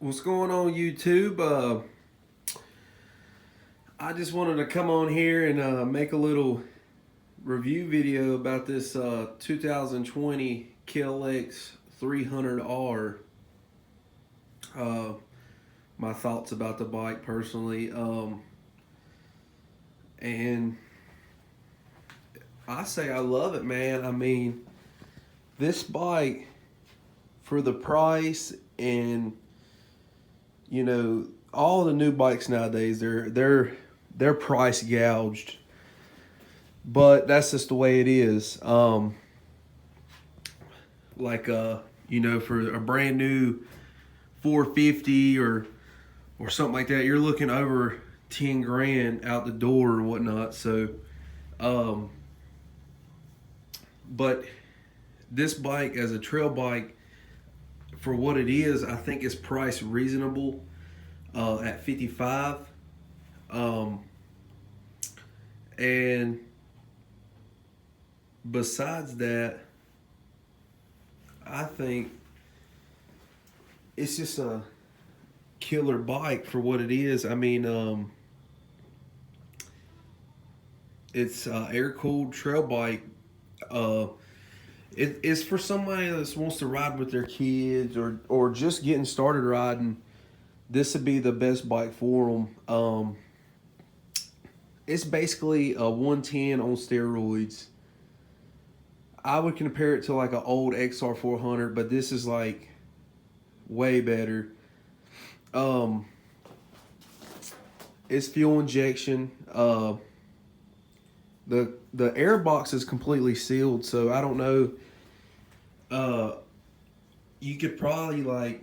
What's going on, YouTube? I just wanted to come on here and make a little review video about this 2020 KLX 300R. Uh, my thoughts about the bike personally. And I say I love it, man. I mean, this bike for the price and all the new bikes nowadays they're price gouged, but that's just the way it is. For a brand new 450 or something like that, you're looking over 10 grand out the door and whatnot. So but this bike as a trail bike, for what it is, I think it's priced reasonable at 55. And besides that, I think it's just a killer bike for what it is. I mean, it's air cooled trail bike. Uh, it's for somebody that wants to ride with their kids or just getting started riding. This would be the best bike for them. It's basically a 110 on steroids. I would compare it to like an old XR400, but this is like way better. It's fuel injection. The air box is completely sealed, so I don't know. You could probably like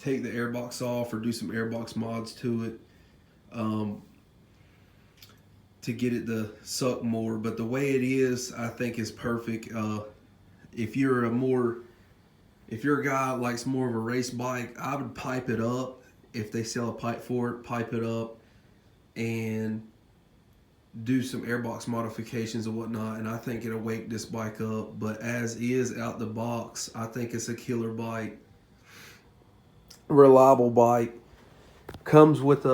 take the airbox off or do some airbox mods to it to get it to suck more. But the way it is, I think is perfect. If you're a guy that likes more of a race bike, I would pipe it up. If they sell a pipe for it, pipe it up and do some airbox modifications and whatnot, and I think it'll wake this bike up. But as is out the box, I think it's a killer bike, reliable bike. Comes with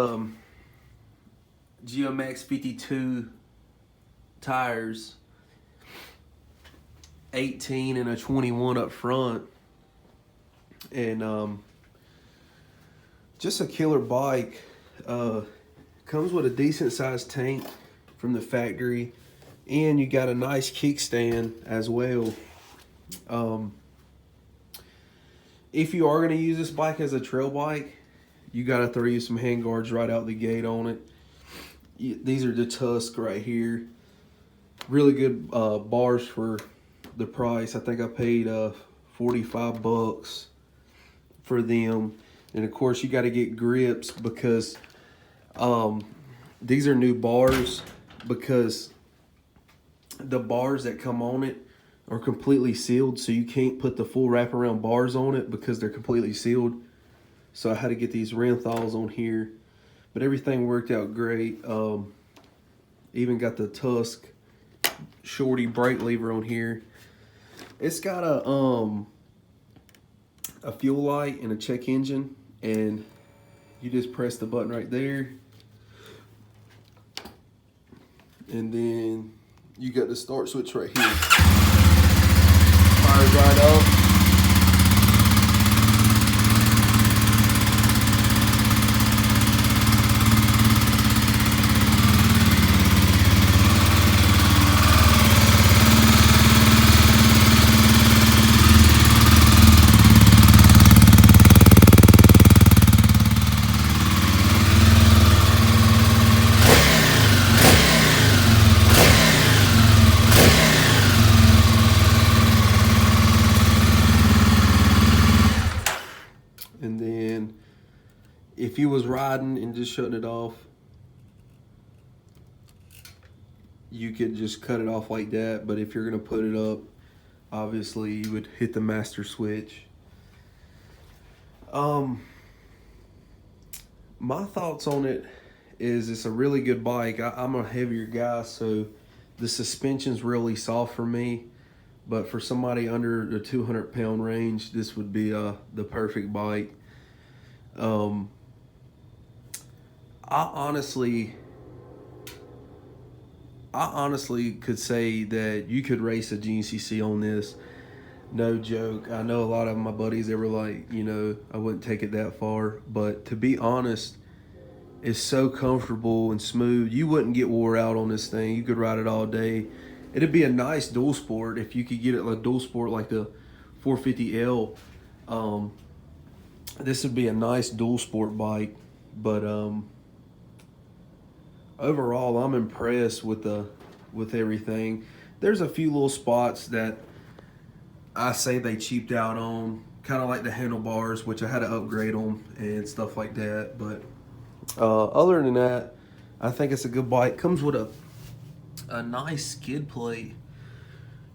GMX 52 tires, 18 and a 21 up front, and just a killer bike. Comes with a decent sized tank from the factory, and you got a nice kickstand as well. If you are going to use this bike as a trail bike, you got to throw you some hand guards right out the gate on it. These are the Tusk right here. Really good bars for the price. I think I paid $45 for them. And of course you got to get grips because these are new bars, because the bars that come on it are completely sealed, so you can't put the full wraparound bars on it because they're completely sealed. So I had to get these Renthols on here, but everything worked out great. Even got the Tusk shorty brake lever on here. It's got a fuel light and a check engine, and you just press the button right there, and then you got the start switch right here. Fires right up. And then if you was riding and just shutting it off, you could just cut it off like that. But if you're gonna put it up, obviously you would hit the master switch. My thoughts on it is it's a really good bike. I'm a heavier guy, so the suspension's really soft for me. But for somebody under the 200-pound range, this would be the perfect bike. Um, I honestly, I honestly could say that you could race a GNCC on this. No joke. I know a lot of my buddies, they were like, I wouldn't take it that far. But to be honest, it's so comfortable and smooth. You wouldn't get wore out on this thing. You could ride it all day. It'd be a nice dual sport if you could get it like dual sport like the 450L. This would be a nice dual sport bike. But overall, I'm impressed with everything. There's a few little spots that I say they cheaped out on, kind of like the handlebars, which I had to upgrade them and stuff like that. But other than that, I think it's a good bike. Comes with a nice skid plate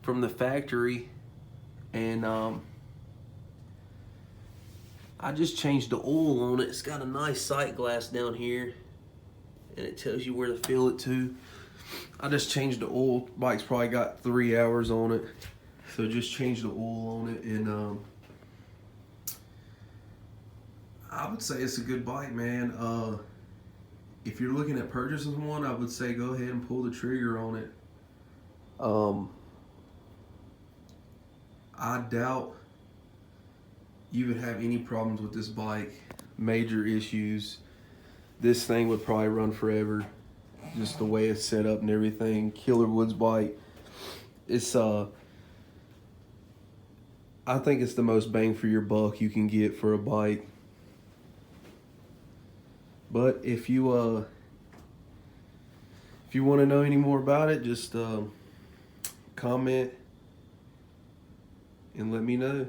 from the factory, and I just changed the oil on it. It's got a nice sight glass down here, and it tells you where to fill it to. I just changed the oil. Bike's probably got 3 hours on it, so just changed the oil on it, and I would say it's a good bike, man. If you're looking at purchasing one, I would say go ahead and pull the trigger on it. I doubt you would have any problems with this bike, major issues. This thing would probably run forever, just the way it's set up and everything. Killer Woods bike. It's I think it's the most bang for your buck you can get for a bike. But if you want to know any more about it, just comment and let me know.